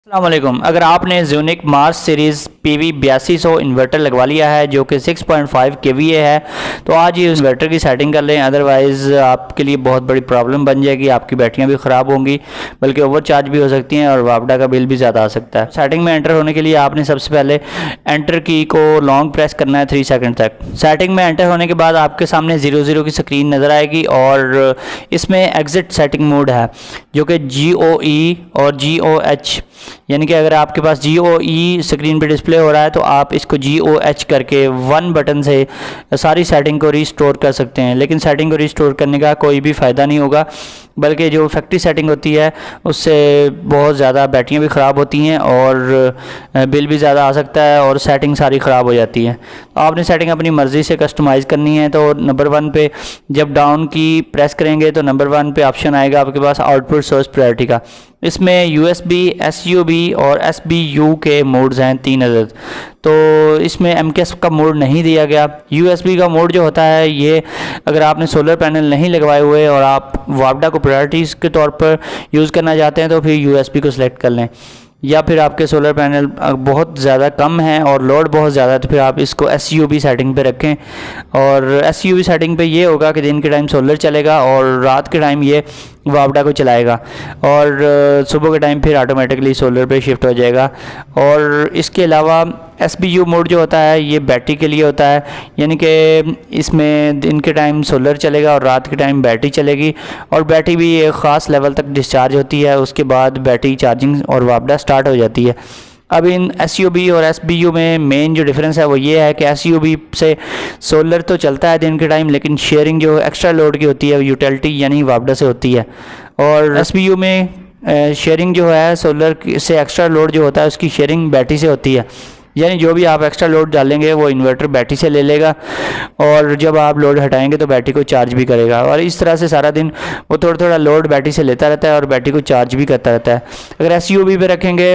अस्सलाम वालेकुम। अगर आपने ज़ूनिक मार्स सीरीज़ पीवी 8200 इन्वर्टर लगवा लिया है जो कि 6.5 केवीए है तो आज ही उस इन्वर्टर की सेटिंग कर लें, अदरवाइज़ आपके लिए बहुत बड़ी प्रॉब्लम बन जाएगी। आपकी बैटरियां भी ख़राब होंगी, बल्कि ओवर चार्ज भी हो सकती हैं और वापडा का बिल भी ज़्यादा आ सकता है। सेटिंग में एंटर होने के लिए आपने सबसे पहले एंटर की को लॉन्ग प्रेस करना है 3 सेकंड तक। सेटिंग में एंटर होने के बाद आपके सामने 00 की स्क्रीन नज़र आएगी और इसमें एग्जिट सेटिंग मोड है जो कि GOE और GOH, यानी कि अगर आपके पास GOE स्क्रीन पे डिस्प्ले हो रहा है तो आप इसको GOH करके 1 बटन से सारी सेटिंग को रिस्टोर कर सकते हैं। लेकिन सेटिंग को रिस्टोर करने का कोई भी फ़ायदा नहीं होगा, बल्कि जो फैक्ट्री सेटिंग होती है उससे बहुत ज़्यादा बैटरियाँ भी ख़राब होती हैं और बिल भी ज़्यादा आ सकता है और सेटिंग सारी ख़राब हो जाती है। तो आपने सेटिंग अपनी मर्ज़ी से कस्टमाइज़ करनी है। तो नंबर 1 पे जब डाउन की प्रेस करेंगे तो नंबर 1 पे ऑप्शन आएगा आपके पास आउटपुट सोर्स प्रायोरिटी का। इसमें USB, SUB और SBU के मोड्स हैं 3 अदद। तो इसमें MKS का मोड नहीं दिया गया। USB का मोड जो होता है ये अगर आपने सोलर पैनल नहीं लगवाए हुए और आप वापडा को प्रायोरिटीज़ के तौर पर यूज़ करना चाहते हैं तो फिर USB को सिलेक्ट कर लें, या फिर आपके सोलर पैनल बहुत ज़्यादा कम है और लोड बहुत ज़्यादा है तो फिर आप इसको SUB सेटिंग पे रखें। और SUB सेटिंग पे ये होगा कि दिन के टाइम सोलर चलेगा और रात के टाइम ये वापडा को चलाएगा और सुबह के टाइम फिर ऑटोमेटिकली सोलर पे शिफ्ट हो जाएगा। और इसके अलावा SBU मोड जो होता है ये बैटरी के लिए होता है, यानी कि इसमें दिन के टाइम सोलर चलेगा और रात के टाइम बैटरी चलेगी और बैटरी भी एक ख़ास लेवल तक डिस्चार्ज होती है, उसके बाद बैटरी चार्जिंग और वापडा स्टार्ट हो जाती है। अब इन SUB और SBU में मेन जो डिफरेंस है वो ये है कि SUB से सोलर तो चलता है दिन के टाइम, लेकिन शेयरिंग जो एक्स्ट्रा लोड की होती है यूटिलिटी यानी वापडा से होती है। और SBU में शेयरिंग जो है सोलर से एक्स्ट्रा लोड जो होता है उसकी शेयरिंग बैटरी से होती है, यानी जो भी आप एक्स्ट्रा लोड डालेंगे वो इन्वर्टर बैटरी से ले लेगा और जब आप लोड हटाएंगे तो बैटरी को चार्ज भी करेगा। और इस तरह से सारा दिन वो थोड़ा थोड़ा लोड बैटरी से लेता रहता है और बैटरी को चार्ज भी करता रहता है। अगर SUB पे रखेंगे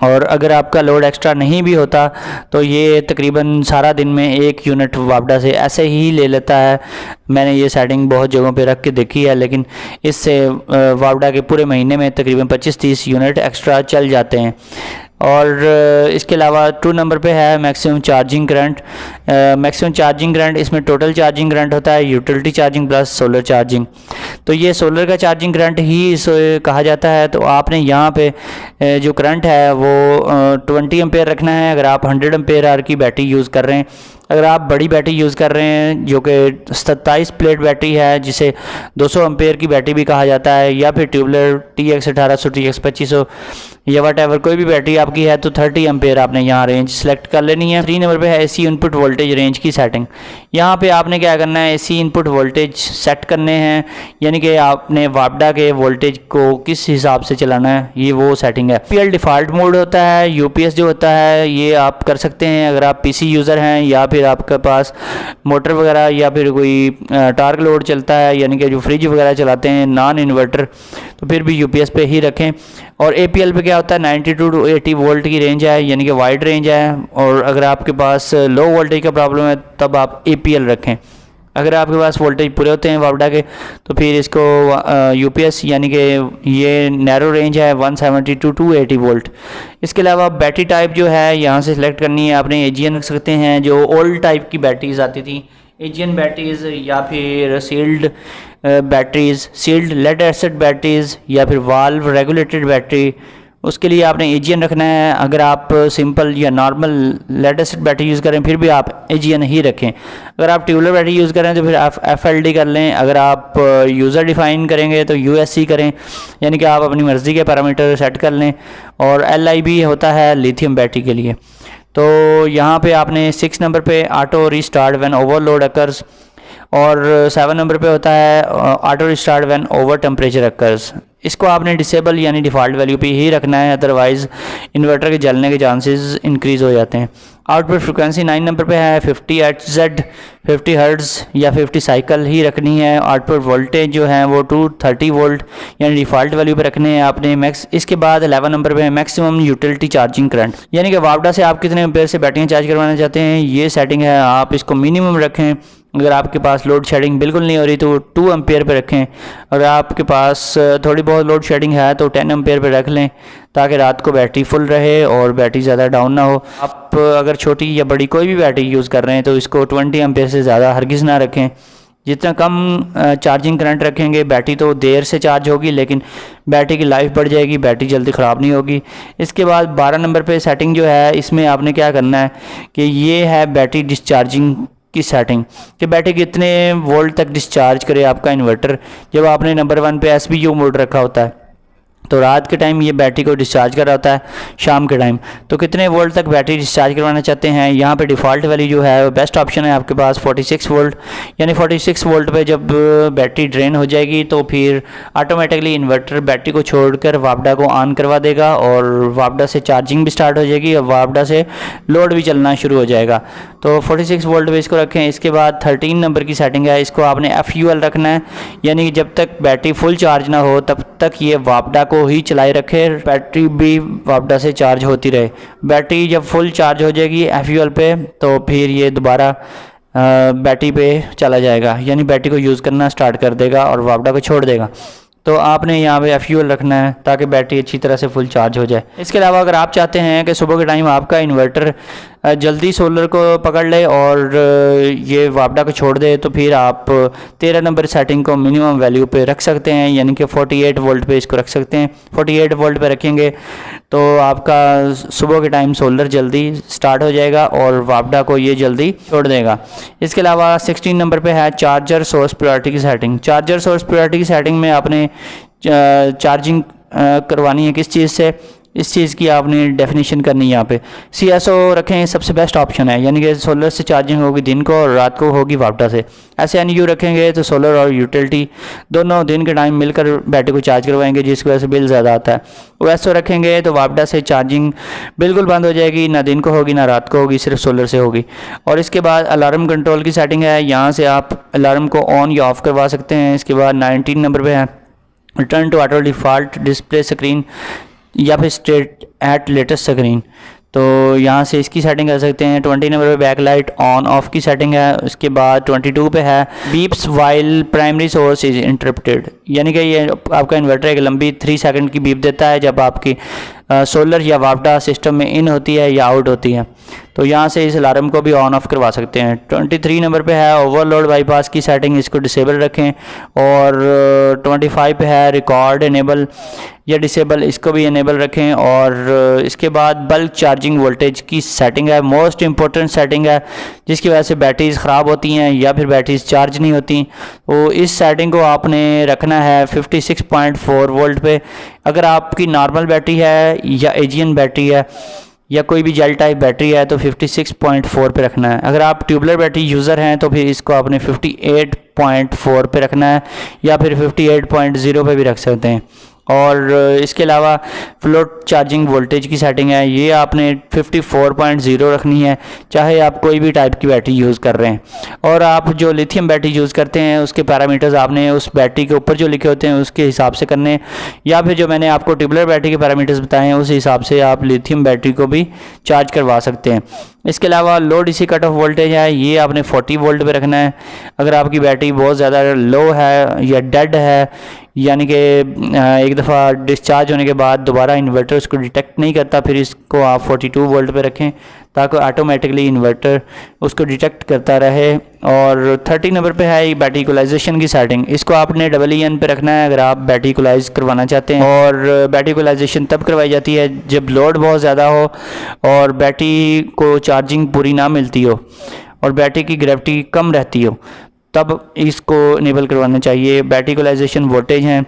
और अगर आपका लोड एक्स्ट्रा नहीं भी होता तो ये तकरीबन सारा दिन में 1 यूनिट वापडा से ऐसे ही ले लेता है। मैंने ये सेटिंग बहुत जगहों पे रख के देखी है, लेकिन इससे वापडा के पूरे महीने में तकरीबन 25-30 यूनिट एक्स्ट्रा चल जाते हैं। और इसके अलावा 2 नंबर पे है maximum charging current. Maximum charging current इसमें टोटल चार्जिंग करंट होता है, utility charging plus solar charging. तो ये सोलर का चार्जिंग करंट ही इसे कहा जाता है। तो आपने यहाँ पे जो करंट है वो 20 एम्पेयर रखना है अगर आप 100 एम्पेयर आवर की बैटरी यूज़ कर रहे हैं। अगर आप बड़ी बैटरी यूज़ कर रहे हैं जो कि 27 प्लेट बैटरी है जिसे 200 एम्पेयर की बैटरी भी कहा जाता है, या फिर ट्यूबलर TX 1800 TX 2500 या वट एवर कोई भी बैटरी आपकी है तो 30 एम्पेयर आपने यहाँ रेंज सेलेक्ट कर लेनी है। 3 नंबर पे है AC इनपुट वोल्टेज रेंज की सेटिंग। यहाँ पे आपने क्या करना है, AC इनपुट वोल्टेज सेट करने हैं, यानी कि आपने वापडा के वोल्टेज को किस हिसाब से चलाना है, ये वो सेटिंग है। PL डिफ़ॉल्ट मोड होता है। UPS जो होता है ये आप कर सकते हैं अगर आप PC यूज़र हैं या फिर आपके पास मोटर वगैरह या फिर कोई टार्क लोड चलता है, यानी कि जो फ्रिज वगैरह चलाते हैं नॉन इन्वर्टर, तो फिर भी UPS पे ही रखें। और APL पे क्या होता है 92 to 80 वोल्ट की रेंज है, यानी कि वाइड रेंज है। और अगर आपके पास लो वोल्टेज का प्रॉब्लम है तब आप APL रखें। अगर आपके पास वोल्टेज पूरे होते हैं वापडा के तो फिर इसको UPS यानी कि ये नैरो रेंज है 170 to 280 वोल्ट। इसके अलावा बैटरी टाइप जो है यहाँ से सिलेक्ट करनी है। आपने AGN रख सकते हैं, जो ओल्ड टाइप की बैटरीज आती थी AGN बैटरीज, या फिर sealed batteries, sealed lead acid batteries, या फिर वाल्व रेगुलेटेड बैटरी, उसके लिए आपने AGN रखना है। अगर आप सिंपल या normal lead acid battery use करें फिर भी आप AGN ही रखें। अगर आप ट्यूबलर बैटरी यूज़ करें तो फिर आप FLD कर लें। अगर आप यूज़र डिफ़ाइन करेंगे तो USC करें, यानी कि आप अपनी मर्ज़ी के पैरामीटर सेट कर लें। और LIB होता है लिथियम बैटरी के लिए। तो यहाँ पे आपने 6 नंबर पे auto restart when overload occurs, और 7 नंबर पे होता है auto restart when over temperature occurs. इसको आपने डिसेबल यानी डिफ़ॉल्ट वैल्यू पे ही रखना है, अदरवाइज़ इन्वर्टर के जलने के चांसेस इंक्रीज़ हो जाते हैं। आउटपुट फ्रिक्वेंसी 9 नंबर पे है 50 Hz 50 हर्ट्ज़ या 50 साइकिल ही रखनी है। आउटपुट वोल्टेज जो है वो 230 वोल्ट यानी डिफ़ॉल्ट वैल्यू पे रखने हैं आपने मैक्स। इसके बाद 11 नंबर पे है मैक्सिमम यूटिलिटी चार्जिंग करंट, यानी कि वापडा से आप कितने एम्पेयर से बैटरियाँ चार्ज करवाना चाहते हैं ये सेटिंग है, आप इसको मिनिमम रखें। अगर आपके पास लोड शेडिंग बिल्कुल नहीं हो रही तो 2 एम्पेयर पे रखें। अगर आपके पास थोड़ी बहुत लोड शेडिंग है तो 10 एम्पेयर पे रख लें, ताकि रात को बैटरी फुल रहे और बैटरी ज़्यादा डाउन ना हो। आप अगर छोटी या बड़ी कोई भी बैटरी यूज़ कर रहे हैं तो इसको 20 एम्पेयर से ज़्यादा हरगिज़ ना रखें। जितना कम चार्जिंग करंट रखेंगे, बैटरी तो देर से चार्ज होगी लेकिन बैटरी की लाइफ बढ़ जाएगी, बैटरी जल्दी ख़राब नहीं होगी। इसके बाद 12 नंबर पे सेटिंग जो है, इसमें आपने क्या करना है कि ये है बैटरी डिस्चार्जिंग की सेटिंग, कि बैटरी कितने वोल्ट तक डिस्चार्ज करे आपका इन्वर्टर। जब आपने नंबर 1 पे SBU मोड रखा होता है तो रात के टाइम ये बैटरी को डिस्चार्ज कर रहा होता है, शाम के टाइम तो कितने वोल्ट तक बैटरी डिस्चार्ज करवाना चाहते हैं। यहाँ पे डिफ़ॉल्ट वैल्यू जो है वो बेस्ट ऑप्शन है आपके पास 46 वोल्ट, यानी 46 वोल्ट पे जब बैटरी ड्रेन हो जाएगी तो फिर ऑटोमेटिकली इन्वर्टर बैटरी को छोड़कर वापडा को ऑन करवा देगा और वापडा से चार्जिंग भी स्टार्ट हो जाएगी और वापडा से लोड भी चलना शुरू हो जाएगा। तो 46 वोल्ट पे इसको रखें। इसके बाद 13 नंबर की सेटिंग है, इसको आपने FUL रखना है, यानी कि जब तक बैटरी फुल चार्ज ना हो तब तक ये वापडा को ही चलाए रखे, बैटरी भी वापडा से चार्ज होती रहे। बैटरी जब फुल चार्ज हो जाएगी FUL पे तो फिर ये दोबारा बैटरी पे चला जाएगा, यानी बैटरी को यूज़ करना स्टार्ट कर देगा और वापडा को छोड़ देगा। तो आपने यहाँ पे FUL रखना है ताकि बैटरी अच्छी तरह से फुल चार्ज हो जाए। इसके अलावा अगर आप चाहते हैं कि सुबह के टाइम आपका इन्वर्टर जल्दी सोलर को पकड़ ले और ये वापडा को छोड़ दे तो फिर आप 13 नंबर सेटिंग को मिनिमम वैल्यू पे रख सकते हैं, यानी कि 48 वोल्ट पे इसको रख सकते हैं। 48 वोल्ट पे रखेंगे तो आपका सुबह के टाइम सोलर जल्दी स्टार्ट हो जाएगा और वापडा को ये जल्दी छोड़ देगा। इसके अलावा 16 नंबर पे है चार्जर सोर्स प्रायोरिटी की सेटिंग। चार्जर सोर्स प्रायोरिटी की सेटिंग में आपने चार्जिंग करवानी है किस चीज़ से, इस चीज़ की आपने डेफिनेशन करनी है। यहाँ पे CSO रखें, सबसे बेस्ट ऑप्शन है, यानी कि सोलर से चार्जिंग होगी दिन को और रात को होगी वापडा से। ऐसे NU रखेंगे तो सोलर और यूटिलिटी दोनों दिन के टाइम मिलकर बैटरी को चार्ज करवाएंगे, जिसकी वजह से बिल ज़्यादा आता है। OSO रखेंगे तो वापडा से चार्जिंग बिल्कुल बंद हो जाएगी, ना दिन को होगी ना रात को होगी, सिर्फ सोलर से होगी। और इसके बाद अलार्म कंट्रोल की सेटिंग है, यहाँ से आप अलार्म को ऑन या ऑफ़ करवा सकते हैं। इसके बाद 19 नंबर पर है return to auto default display screen या फिर स्टेट एट लेटेस्ट स्क्रीन, तो यहाँ से इसकी सेटिंग कर सकते हैं। 20 नंबर पे बैक लाइट ऑन ऑफ की सेटिंग है। उसके बाद 22 पे है beeps while primary source is interrupted, यानी कि ये आपका इन्वर्टर एक लंबी 3 सेकंड की बीप देता है जब आपकी सोलर या वापडा सिस्टम में इन होती है या आउट होती है, तो यहाँ से इस अलार्म को भी ऑन ऑफ करवा सकते हैं। 23 नंबर पे है ओवरलोड बाईपास की सेटिंग, इसको डिसेबल रखें। और 25 पे है रिकॉर्ड इनेबल या डिसेबल, इसको भी इनेबल रखें। और इसके बाद बल्क चार्जिंग वोल्टेज की सेटिंग है, मोस्ट इंपॉर्टेंट सेटिंग है, जिसकी वजह से बैटरीज ख़राब होती हैं या फिर बैटरीज चार्ज नहीं होती। तो इस सेटिंग को आपने रखना है 56.4 वोल्ट पे। अगर आपकी नॉर्मल बैटरी है या एजियन बैटरी है या कोई भी जेल टाइप बैटरी है तो 56.4 पे रखना है। अगर आप ट्यूबलर बैटरी यूज़र हैं तो फिर इसको आपने 58.4 पे रखना है या फिर 58.0 पे भी रख सकते हैं। और इसके अलावा फ्लोट चार्जिंग वोल्टेज की सेटिंग है, ये आपने 54.0 रखनी है, चाहे आप कोई भी टाइप की बैटरी यूज़ कर रहे हैं। और आप जो लिथियम बैटरी यूज़ करते हैं उसके पैरामीटर्स आपने उस बैटरी के ऊपर जो लिखे होते हैं उसके हिसाब से करने हैं, या फिर जो मैंने आपको ट्यूबलर बैटरी के पैरामीटर्स बताए हैं उस हिसाब से आप लिथियम बैटरी को भी चार्ज करवा सकते हैं। इसके अलावा लो DC कट ऑफ वोल्टेज है, ये आपने 40 वोल्ट पे रखना है। अगर आपकी बैटरी बहुत ज़्यादा लो है या डेड है, यानी कि एक दफ़ा डिस्चार्ज होने के बाद दोबारा इन्वर्टर उसको डिटेक्ट नहीं करता, फिर इसको आप 42 वोल्ट पे रखें ताकि ऑटोमेटिकली इन्वर्टर उसको डिटेक्ट करता रहे। और 30 नंबर पे है बैटरी इक्वलाइजेशन की सेटिंग, इसको आपने EEN पे रखना है अगर आप बैटरी इक्वलाइज करवाना चाहते हैं। और बैटरी इक्वलाइजेशन तब करवाई जाती है जब लोड बहुत ज़्यादा हो और बैटरी को चार्जिंग पूरी ना मिलती हो और बैटरी की ग्रेविटी कम रहती हो, तब इसको इनेबल करवाना चाहिए। बैटरी इक्वलाइजेशन वोल्टेज हैं,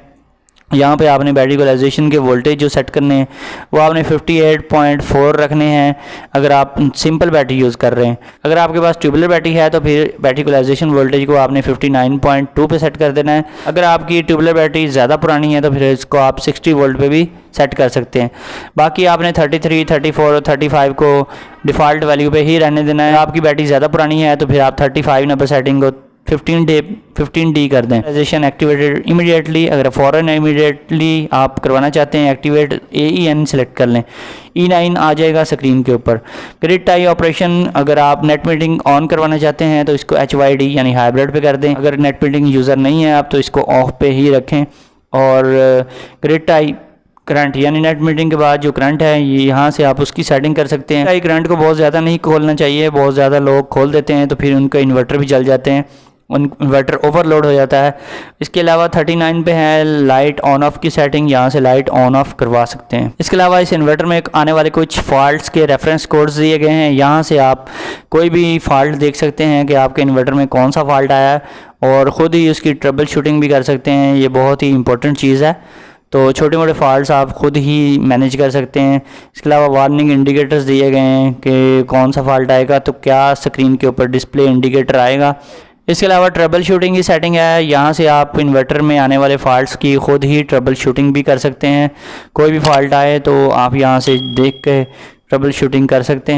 यहाँ पे आपने बैटरी इक्वलाइजेशन के वोल्टेज जो सेट करने हैं वो आपने 58.4 रखने हैं अगर आप सिंपल बैटरी यूज़ कर रहे हैं। अगर आपके पास ट्यूबलर बैटरी है तो फिर बैटरी इक्वलाइजेशन वोल्टेज को आपने 59.2 पे सेट कर देना है। अगर आपकी ट्यूबलर बैटरी ज़्यादा पुरानी है तो फिर इसको आप 60 वोल्ट पे भी सेट कर सकते हैं। बाकी आपने 33, 34 और 35 को डिफ़ॉल्ट वैल्यू पे ही रहने देना है। आपकी बैटरी ज़्यादा पुरानी है तो फिर आप 35 नंबर सेटिंग को 15D कर दें। एक्टिवेटेड इमीडिएटली, अगर फ़ौरन इमीडिएटली आप करवाना चाहते हैं एक्टिवेट, AEN सेलेक्ट कर लें, E9 आ जाएगा स्क्रीन के ऊपर। ग्रिड टाई ऑपरेशन, अगर आप नेट मीटिंग ऑन करवाना चाहते हैं तो इसको HYD यानी हाइब्रिड पे कर दें। अगर नेट मीटिंग यूज़र नहीं है आप तो इसको ऑफ पे ही रखें। और ग्रिड टाई करंट यानी नेट मीटिंग के बाद जो करंट है ये यहाँ से आप उसकी सेटिंग कर सकते हैं। टाई करंट को बहुत ज़्यादा नहीं खोलना चाहिए, बहुत ज़्यादा लोग खोल देते हैं तो फिर उनका इन्वर्टर भी जल जाते हैं, इन्वर्टर ओवरलोड हो जाता है। इसके अलावा 39 पे है लाइट ऑन ऑफ की सेटिंग, यहाँ से लाइट ऑन ऑफ करवा सकते हैं। इसके अलावा इस इन्वर्टर में आने वाले कुछ फॉल्ट्स के रेफरेंस कोड्स दिए गए हैं, यहाँ से आप कोई भी फॉल्ट देख सकते हैं कि आपके इन्वर्टर में कौन सा फॉल्ट आया है और ख़ुद ही उसकी ट्रबल शूटिंग भी कर सकते हैं। ये बहुत ही इंपॉर्टेंट चीज़ है, तो छोटे मोटे फॉल्ट्स आप खुद ही मैनेज कर सकते हैं। इसके अलावा वार्निंग इंडिकेटर्स दिए गए हैं कि कौन सा फॉल्ट आएगा तो क्या स्क्रीन के ऊपर डिस्प्ले इंडिकेटर आएगा। इसके अलावा ट्रबल शूटिंग की सेटिंग है, यहाँ से आप इन्वर्टर में आने वाले फॉल्ट्स की खुद ही ट्रबल शूटिंग भी कर सकते हैं। कोई भी फॉल्ट आए तो आप यहाँ से देख के ट्रबल शूटिंग कर सकते हैं।